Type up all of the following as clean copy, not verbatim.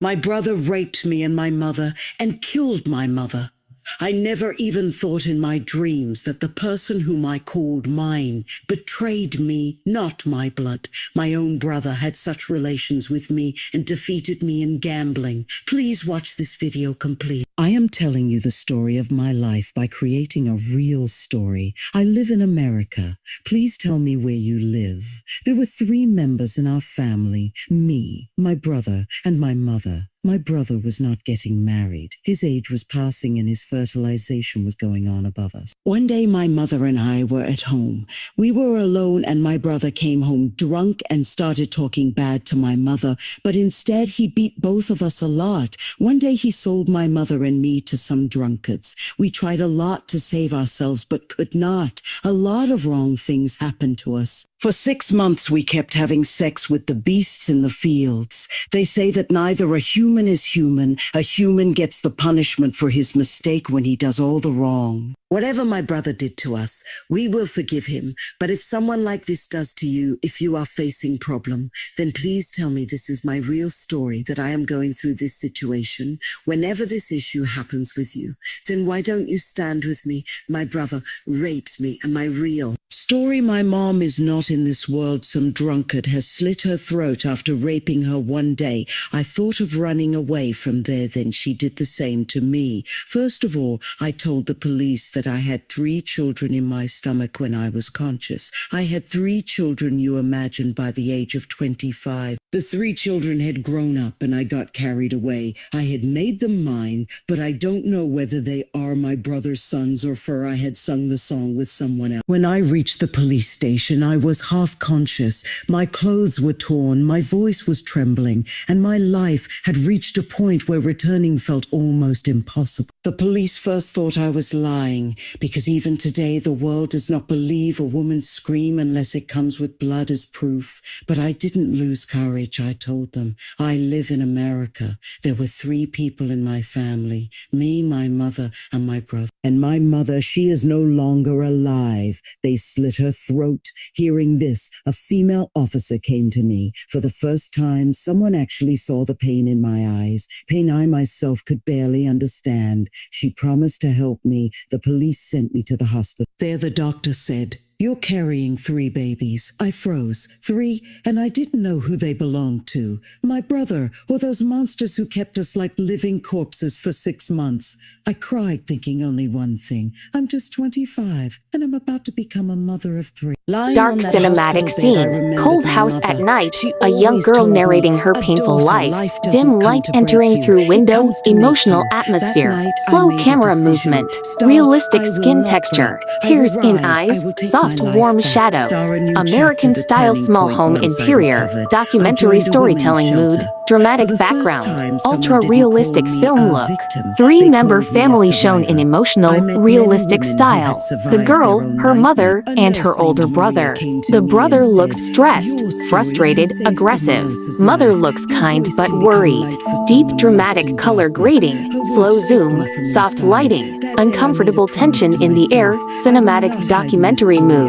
My brother raped me and my mother and killed my mother. I never even thought in my dreams that the person whom I called mine betrayed me, not my blood. My own brother had such relations with me and defeated me in gambling. Please watch this video complete. I am telling you the story of my life by creating a real story. I live in America. Please tell me where you live. There were 3 members in our family, me, my brother, and my mother. My brother was not getting married. His age was passing and his fertilization was going on above us. One day my mother and I were at home. We were alone and my brother came home drunk and started talking bad to my mother, but instead he beat both of us a lot. One day he sold my mother and me to some drunkards. We tried a lot to save ourselves but could not. A lot of wrong things happened to us. For 6 months we kept having sex with the beasts in the fields. They say that neither a human is human. A human gets the punishment for his mistake when he does all the wrong. Whatever my brother did to us, we will forgive him. But if someone like this does to you, if you are facing problem, then please tell me this is my real story, that I am going through this situation. Whenever this issue happens with you, then why don't you stand with me? My brother raped me and my real story. My mom is not in this world. Some drunkard has slit her throat after raping her one day. I thought of running away from there, then she did the same to me. First of all, I told the police that I had 3 children in my stomach when I was conscious. I had 3 children, you imagine, by the age of 25. The 3 children had grown up and I got carried away. I had made them mine, but I don't know whether they are my brother's sons or for I had sung the song with someone else. When I reached the police station, I was half conscious. My clothes were torn, my voice was trembling, and my life had reached a point where returning felt almost impossible. The police first thought I was lying, because even today the world does not believe a woman's scream unless it comes with blood as proof. But I didn't lose courage. I told them, I live in America. There were 3 people in my family, me, my mother, and my brother. And my mother, she is no longer alive. They slit her throat. Hearing this, a female officer came to me. For the first time, someone actually saw the pain in my eyes, pain I myself could barely understand. She promised to help me. The police sent me to the hospital. There the doctor said, "You're carrying 3 babies." I froze. 3, and I didn't know who they belonged to. My brother, or those monsters who kept us like living corpses for 6 months. I cried, thinking only one thing. I'm just 25, and I'm about to become a mother of 3. Dark cinematic scene, cold house at night, a young girl narrating her painful life, dim light entering through window, emotional atmosphere, slow camera movement, realistic skin texture, tears in eyes, soft warm shadows, American-style small home interior, documentary storytelling mood, dramatic background, ultra-realistic film look, 3-member family shown in emotional, realistic style, the girl, her mother, and her older brother. The brother looks stressed, frustrated, aggressive. Mother looks kind but worried. Deep dramatic color grading, slow zoom, soft lighting, uncomfortable tension in the air, cinematic documentary mood.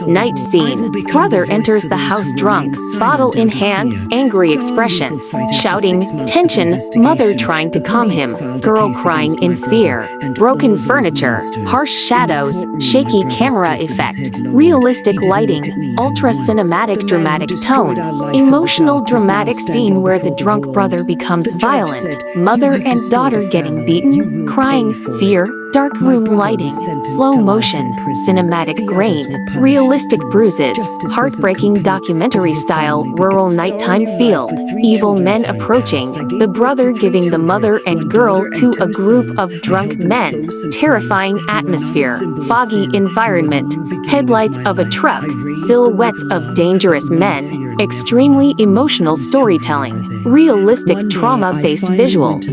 Night scene. Brother enters the house drunk, bottle in hand, angry expressions, shouting, tension, mother trying to calm him, girl crying in fear. Broken furniture, harsh shadows, shaky camera effect, realistic lighting, ultra cinematic dramatic tone, emotional dramatic scene where the drunk brother becomes violent, mother and daughter getting beaten, crying, fear, dark room lighting, slow motion, cinematic grain, realistic bruises, heartbreaking documentary style, rural nighttime field, evil men approaching, the brother giving the mother and girl to a group of drunk men, terrifying atmosphere, foggy environment, headlights of a truck, silhouettes of dangerous men, extremely emotional storytelling, realistic trauma-based visuals,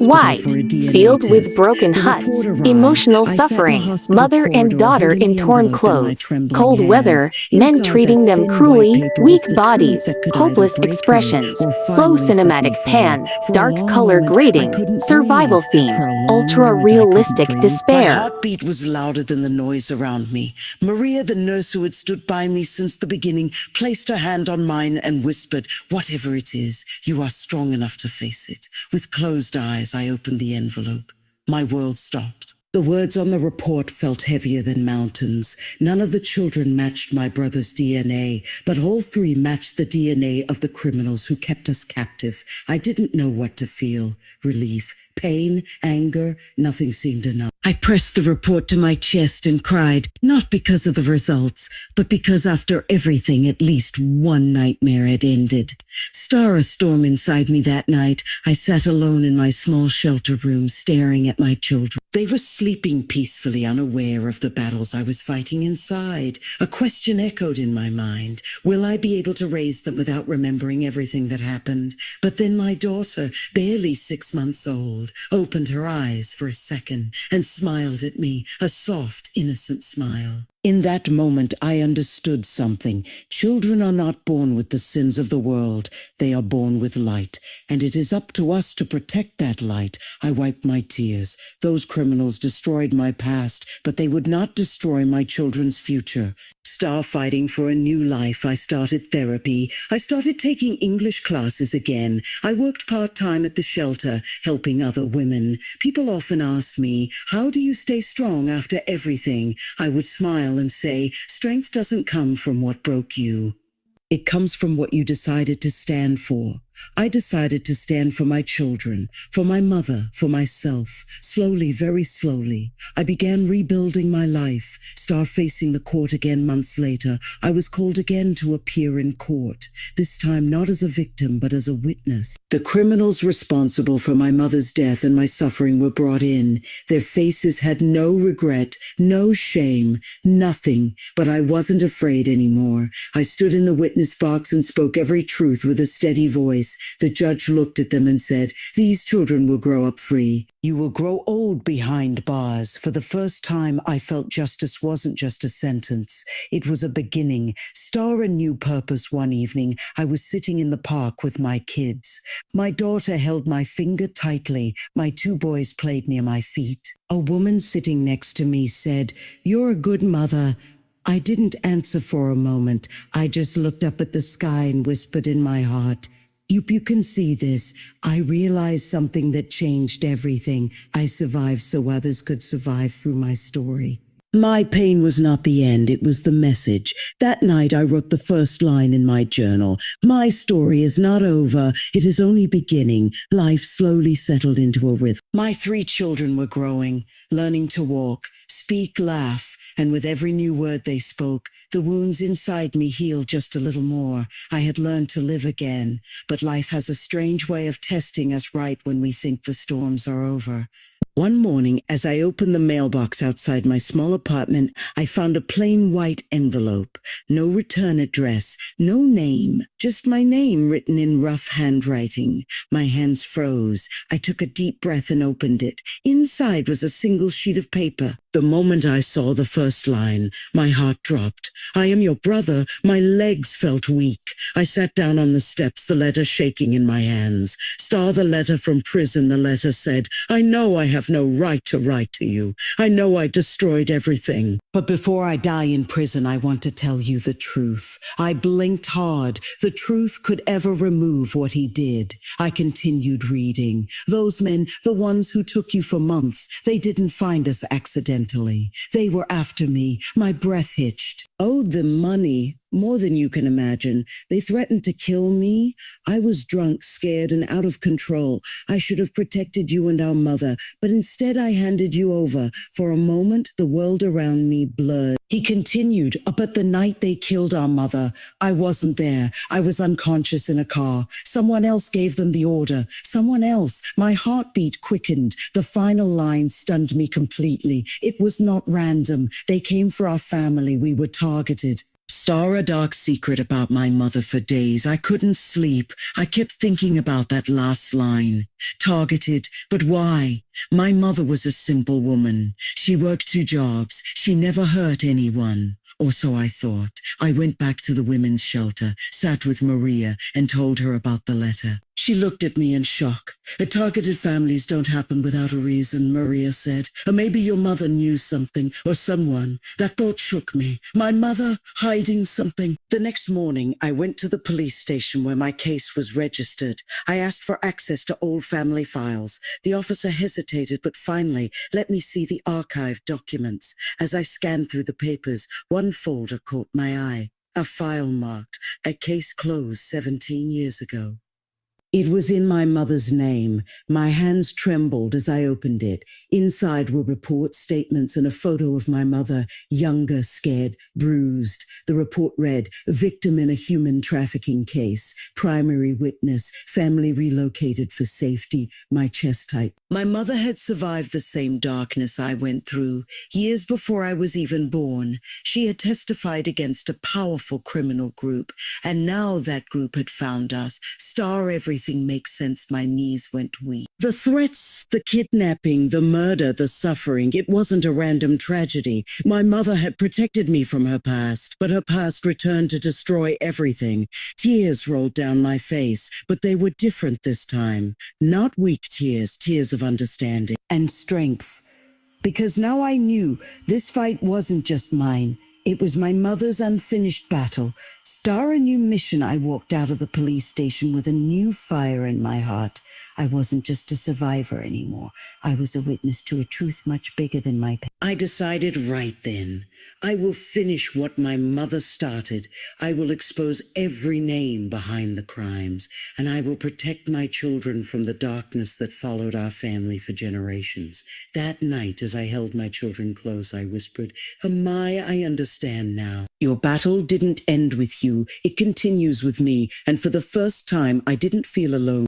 wide, field with broken huts, emotional suffering, mother and daughter in torn clothes, cold weather, men treating them cruelly, weak bodies, hopeless expressions, slow cinematic pan, dark color grading, survival theme, ultra-realistic despair. My heartbeat was louder than the noise around me. Maria, the nurse who had stood by me since the beginning, placed her hand on mine and whispered, "Whatever it is, you are are strong enough to face it. With closed eyes, I opened the envelope. My world stopped. The words on the report felt heavier than mountains. None of the children matched my brother's DNA, but all three matched the DNA of the criminals who kept us captive. I didn't know what to feel. Relief, pain, anger, nothing seemed enough. I pressed the report to my chest and cried, not because of the results, but because after everything, at least one nightmare had ended. A storm inside me that night. I sat alone in my small shelter room, staring at my children. They were sleeping peacefully, unaware of the battles I was fighting inside. A question echoed in my mind. Will I be able to raise them without remembering everything that happened? But then my daughter, barely 6 months old, opened her eyes for a second and smiled at me, a soft, innocent smile. In that moment, I understood something. Children are not born with the sins of the world. They are born with light, and it is up to us to protect that light. I wiped my tears. Those criminals destroyed my past, but they would not destroy my children's future. Fighting for a new life, I started therapy. I started taking English classes again. I worked part-time at the shelter, helping other women. People often asked me, how do you stay strong after everything? I would smile and say, strength doesn't come from what broke you. It comes from what you decided to stand for. I decided to stand for my children, for my mother, for myself. Slowly, very slowly, I began rebuilding my life. Facing the court again months later, I was called again to appear in court, this time not as a victim, but as a witness. The criminals responsible for my mother's death and my suffering were brought in. Their faces had no regret, no shame, nothing, but I wasn't afraid anymore. I stood in the witness box and spoke every truth with a steady voice. The judge looked at them and said, "These children will grow up free. You will grow old behind bars." For the first time, I felt justice wasn't just a sentence. It was a beginning. A new purpose one evening. I was sitting in the park with my kids. My daughter held my finger tightly. My 2 boys played near my feet. A woman sitting next to me said, "You're a good mother." I didn't answer for a moment. I just looked up at the sky and whispered in my heart, You can see this. I realized something that changed everything. I survived so others could survive through my story. My pain was not the end, it was the message. That night I wrote the first line in my journal. My story is not over, it is only beginning. Life slowly settled into a rhythm. My 3 children were growing, learning to walk, speak, laugh. And with every new word they spoke, the wounds inside me healed just a little more. I had learned to live again, but life has a strange way of testing us right when we think the storms are over. One morning, as I opened the mailbox outside my small apartment, I found a plain white envelope. No return address, no name, just my name written in rough handwriting. My hands froze. I took a deep breath and opened it. Inside was a single sheet of paper. The moment I saw the first line, my heart dropped. "I am your brother." My legs felt weak. I sat down on the steps, the letter shaking in my hands. The letter from prison, the letter said, "I know I have no right to write to you. I know I destroyed everything. But before I die in prison, I want to tell you the truth." I blinked hard. The truth could ever remove what he did. I continued reading. "Those men, the ones who took you for months, they didn't find us accidentally. They were after me." My breath hitched. "Owed them money. More than you can imagine. They threatened to kill me. I was drunk, scared, and out of control. I should have protected you and our mother, but instead I handed you over. For a moment, the world around me blurred." He continued, "But the night they killed our mother, I wasn't there. I was unconscious in a car. Someone else gave them the order. Someone else." My heartbeat quickened. The final line stunned me completely. It was not random. They came for our family. We were targeted. A dark secret about my mother for days. I couldn't sleep. I kept thinking about that last line. Targeted, but why? My mother was a simple woman. She worked 2 jobs. She never hurt anyone. Or so I thought. I went back to the women's shelter, sat with Maria, and told her about the letter. She looked at me in shock. Targeted families don't happen without a reason, Maria said. Or maybe your mother knew something, or someone. That thought shook me. My mother hiding something. The next morning, I went to the police station where my case was registered. I asked for access to old family files. The officer hesitated, but finally let me see the archived documents. As I scanned through the papers, one folder caught my eye. A file marked, "A case closed 17 years ago." It was in my mother's name. My hands trembled as I opened it. Inside were reports, statements, and a photo of my mother, younger, scared, bruised. The report read, "Victim in a human trafficking case. Primary witness. Family relocated for safety." My chest tight. My mother had survived the same darkness I went through. Years before I was even born, she had testified against a powerful criminal group. And now that group had found us. Everything makes sense. My knees went weak. The threats, the kidnapping, the murder, the suffering, it wasn't a random tragedy. My mother had protected me from her past, but her past returned to destroy everything. Tears rolled down my face, but they were different this time. Not weak tears, tears of understanding and strength. Because now I knew this fight wasn't just mine. It was my mother's unfinished battle. Star a new mission, I walked out of the police station with a new fire in my heart. I wasn't just a survivor anymore. I was a witness to a truth much bigger than my pain. I decided right then, I will finish what my mother started. I will expose every name behind the crimes, and I will protect my children from the darkness that followed our family for generations. That night, as I held my children close, I whispered, "Amaya, I understand now. Your battle didn't end with you. It continues with me, and for the first time, I didn't feel alone."